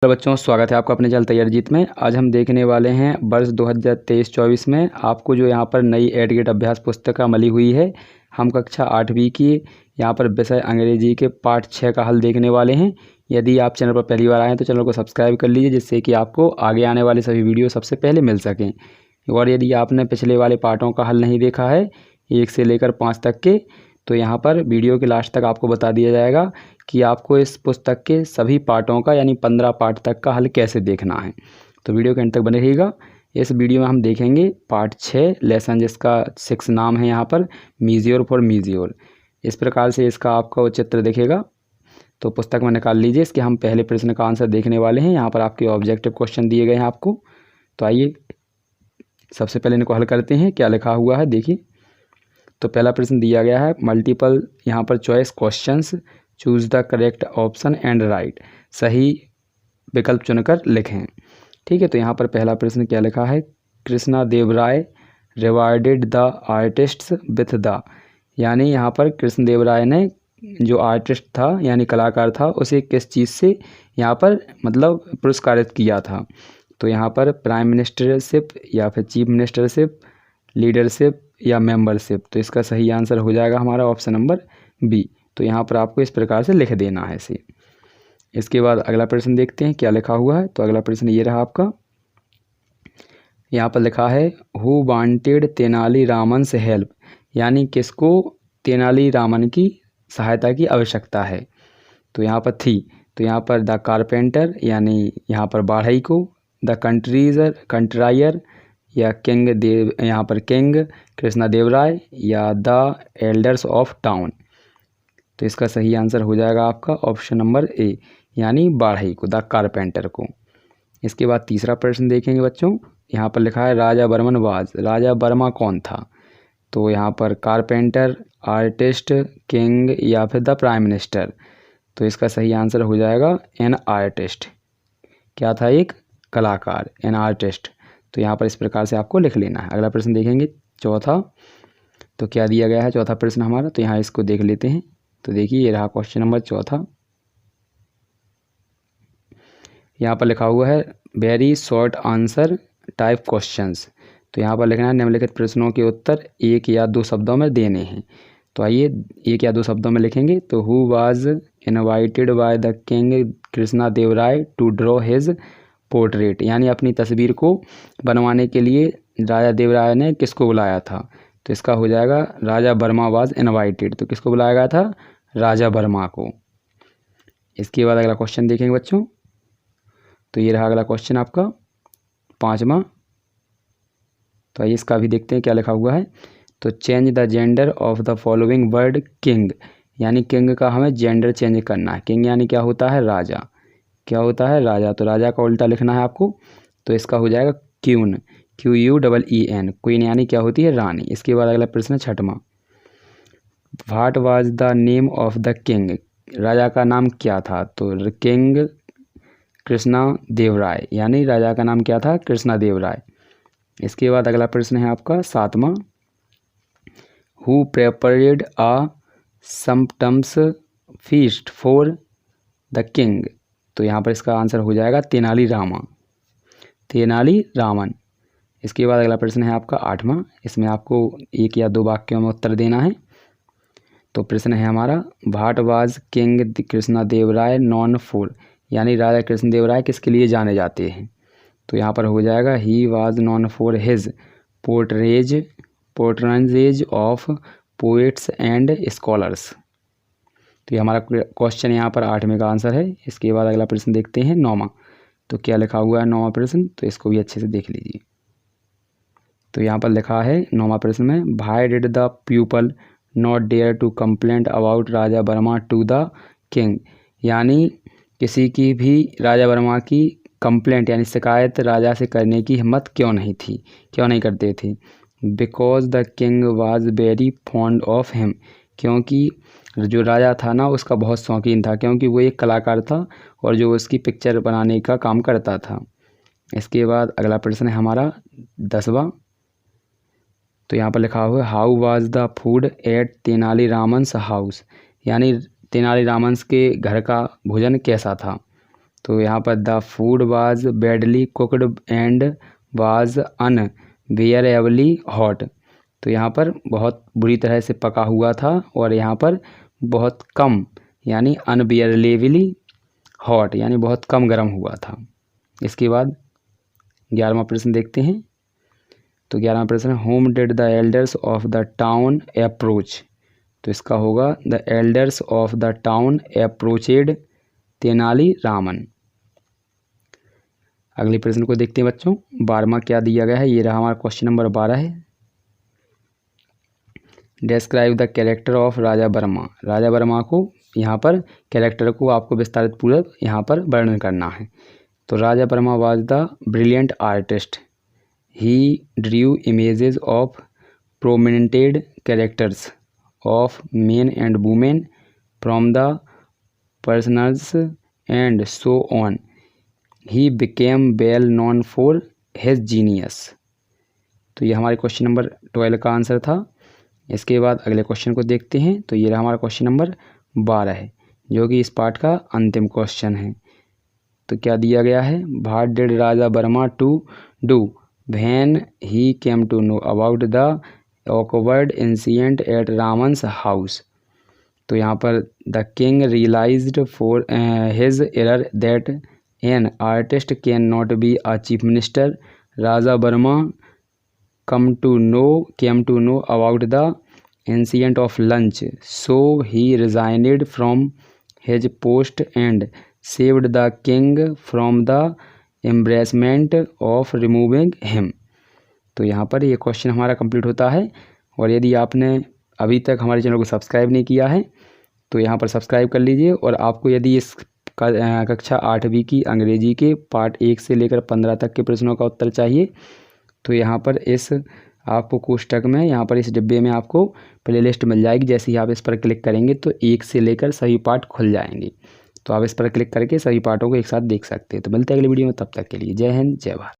Hello बच्चों, स्वागत है आपका अपने चैनल तैयारी जीत में। आज हम देखने वाले हैं वर्ष 2023-24 में आपको जो यहाँ पर नई एड गेट अभ्यास पुस्तिका मिली हुई है। हम कक्षा 8वीं की यहाँ पर विषय अंग्रेजी के पाठ 6 का हल देखने वाले हैं। यदि आप चैनल पर पहली बार आए हैं तो चैनल को सब्सक्राइब कर लीजिए, जिससे कि आपको आगे आने वाले सभी वीडियो सबसे पहले मिल सकें। और यदि आपने पिछले वाले पाठों का हल नहीं देखा है 1 से लेकर 5 तक के, तो यहाँ पर वीडियो के लास्ट तक आपको बता दिया जाएगा कि आपको इस पुस्तक के सभी पाठों का यानी 15 पाठ तक का हल कैसे देखना है। तो वीडियो के अंत तक बने रहिएगा। इस वीडियो में हम देखेंगे पार्ट 6 लेसन, जिसका 6 नाम है यहाँ पर मीजियोर फॉर मीजियोर। इस प्रकार से इसका आपका चित्र दिखेगा, तो पुस्तक में निकाल लीजिए। इसके हम पहले प्रश्न का आंसर देखने वाले हैं। यहाँ पर आपके ऑब्जेक्टिव क्वेश्चन दिए गए हैं आपको। तो आइए सबसे पहले इनको हल करते हैं। क्या लिखा हुआ है देखिए। तो पहला प्रश्न दिया गया है मल्टीपल यहाँ पर choice questions, choose the correct option and right. सही विकल्प चुनकर लिखें। ठीक है, तो यहाँ पर पहला प्रश्न क्या लिखा है, Krishna Deva Raya rewarded the artists with the, यानी यहाँ पर कृष्ण देव राय ने जो आर्टिस्ट था यानी कलाकार था उसे किस चीज़ से यहाँ पर मतलब पुरस्कारित किया था। तो यहाँ पर प्राइम मिनिस्टरशिप या फिर चीफ मिनिस्टरशिप, लीडरशिप या मेंबरशिप। तो इसका सही आंसर हो जाएगा हमारा ऑप्शन नंबर बी। तो यहाँ पर आपको इस प्रकार से लिख देना है इसे। इसके बाद अगला प्रश्न देखते हैं क्या लिखा हुआ है। तो अगला प्रश्न ये रहा आपका। यहाँ पर लिखा है हु वांटेड तेनाली रामन से हेल्प, यानी किसको तेनाली रामन की सहायता की आवश्यकता है। तो यहाँ पर थी, तो यहाँ पर द कारपेंटर यानी यहाँ पर बाढ़ई को, द कंट्रायर या किंग देव, यहाँ पर किंग कृष्णा देव राय या द एल्डर्स ऑफ टाउन। तो इसका सही आंसर हो जाएगा आपका ऑप्शन नंबर ए, यानी बाढ़ई को, द कारपेंटर को। इसके बाद तीसरा प्रश्न देखेंगे बच्चों। यहाँ पर लिखा है राजा बर्मन वाज, राजा वर्मा कौन था। तो यहाँ पर कारपेंटर, आर्टिस्ट, किंग या फिर द प्राइम मिनिस्टर। तो इसका सही आंसर हो जाएगा एन आर्टिस्ट। क्या था, एक कलाकार, एन आर्टिस्ट। तो यहाँ पर इस प्रकार से आपको लिख लेना है। अगला प्रश्न देखेंगे चौथा। तो क्या दिया गया है चौथा प्रश्न हमारा, तो यहाँ इसको देख लेते हैं। तो देखिए ये रहा क्वेश्चन नंबर चौथा। यहाँ पर लिखा हुआ है very short answer type questions. तो यहाँ पर लिखना है निम्नलिखित प्रश्नों के उत्तर 1 या 2 शब्दों में देने हैं। तो आइए 1 या 2 शब्दों में लिखेंगे। तो who was invited by the king Krishna Deva Raya to draw his portrait, यानी अपनी तस्वीर को बनवाने के लिए राजा देव राय ने किसको बुलाया था। तो इसका हो जाएगा राजा वर्मा वाज इनवाइटेड। तो किसको बुलाया गया था, राजा वर्मा को। इसके बाद अगला क्वेश्चन देखेंगे बच्चों। तो ये रहा अगला क्वेश्चन आपका 5वां। तो आइए इसका भी देखते हैं क्या लिखा हुआ है। तो change the gender of the following word king, यानी किंग का हमें जेंडर चेंज करना है। किंग यानी क्या होता है, राजा। क्या होता है, राजा। तो राजा का उल्टा लिखना है आपको। तो इसका हो जाएगा क्यून, QUEEN। क्वीन यानी क्या होती है, रानी। इसके बाद अगला प्रश्न 6वां। What was the name of the king, राजा का नाम क्या था। तो किंग कृष्णा देव राय, यानी राजा का नाम क्या था, कृष्णा देव राय। इसके बाद अगला प्रश्न है आपका 7वां। Who prepared a sumptuous feast for the king. तो यहाँ पर इसका आंसर हो जाएगा तेनाली रामन। इसके बाद अगला प्रश्न है आपका 8वां। इसमें आपको 1 या 2 वाक्यों में उत्तर देना है। तो प्रश्न है हमारा what was king Krishna Deva Raya known for, यानी राजा कृष्ण देव राय किसके लिए जाने जाते हैं। तो यहाँ पर हो जाएगा he was non for his portrays of poets and scholars. तो ये हमारा क्वेश्चन यहाँ पर 8वें का आंसर है। इसके बाद अगला प्रश्न देखते हैं 9वां। तो क्या लिखा हुआ है 9वां प्रश्न, तो इसको भी अच्छे से देख लीजिए। तो यहाँ पर लिखा है 9वां प्रश्न में why did the people not dare to complaint about Raja Varma to the king, यानी किसी की भी राजा वर्मा की कंप्लेंट यानी शिकायत राजा से करने की हिम्मत क्यों नहीं करते थे। Because the king was very fond of him, क्योंकि जो राजा था ना उसका बहुत शौकीन था, क्योंकि वो एक कलाकार था और जो उसकी पिक्चर बनाने का काम करता था। इसके बाद अगला प्रश्न है हमारा 10वां। तो यहाँ पर लिखा हुआ है how was the food at Tenali Raman's house, यानी तेनाली रामन के घर का भोजन कैसा था। तो यहाँ पर the food was badly cooked and was unbearably hot. तो यहाँ पर बहुत बुरी तरह से पका हुआ था और यहाँ पर बहुत कम यानी अनबियरेबली हॉट यानी बहुत कम गर्म हुआ था। इसके बाद 11वां प्रश्न देखते हैं। तो 11वां प्रश्न, whom did the elders of the town approach. तो इसका होगा the elders of the town approached Tenali Raman. अगले प्रश्न को देखते हैं बच्चों। 12वां क्या दिया गया है, ये रहा हमारा क्वेश्चन नंबर 12 है। डिस्क्राइब द कैरेक्टर ऑफ राजा वर्मा। राजा वर्मा को यहाँ पर कैरेक्टर को आपको विस्तारित पूर्वक यहाँ पर वर्णन करना है। तो Raja Varma was the brilliant artist. He drew images of prominented characters of men and women from the personals and so on. He became well known for his genius. तो ये हमारे क्वेश्चन नंबर 12 का आंसर था। इसके बाद अगले क्वेश्चन को देखते हैं। तो ये रहा हमारा क्वेश्चन नंबर 12 है, जो कि इस पार्ट का अंतिम क्वेश्चन है। तो क्या दिया गया है, what did Raja Varma to do when he came to know about the awkward incident at Raman's house. तो यहाँ पर the king realised for his error that an artist can not be a chief minister. Raja Varma came to know about the incident of lunch, so he resigned from his post and saved the king from the embarrassment of removing him. तो यहाँ पर ये question हमारा complete होता है। और यदि आपने अभी तक हमारे चैनल को सब्सक्राइब नहीं किया है तो यहाँ पर सब्सक्राइब कर लीजिए। और आपको यदि इस कक्षा 8वीं की अंग्रेजी के पार्ट 1 से लेकर 15 तक के प्रश्नों का उत्तर चाहिए तो यहाँ पर इस आपको कोष्टक में यहाँ पर इस डिब्बे में आपको प्लेलिस्ट मिल जाएगी। जैसे ही आप इस पर क्लिक करेंगे तो 1 से लेकर सभी पार्ट खुल जाएंगे। तो आप इस पर क्लिक करके सभी पार्टों को एक साथ देख सकते हैं। तो मिलते हैं अगली वीडियो में, तब तक के लिए जय हिंद जय भारत।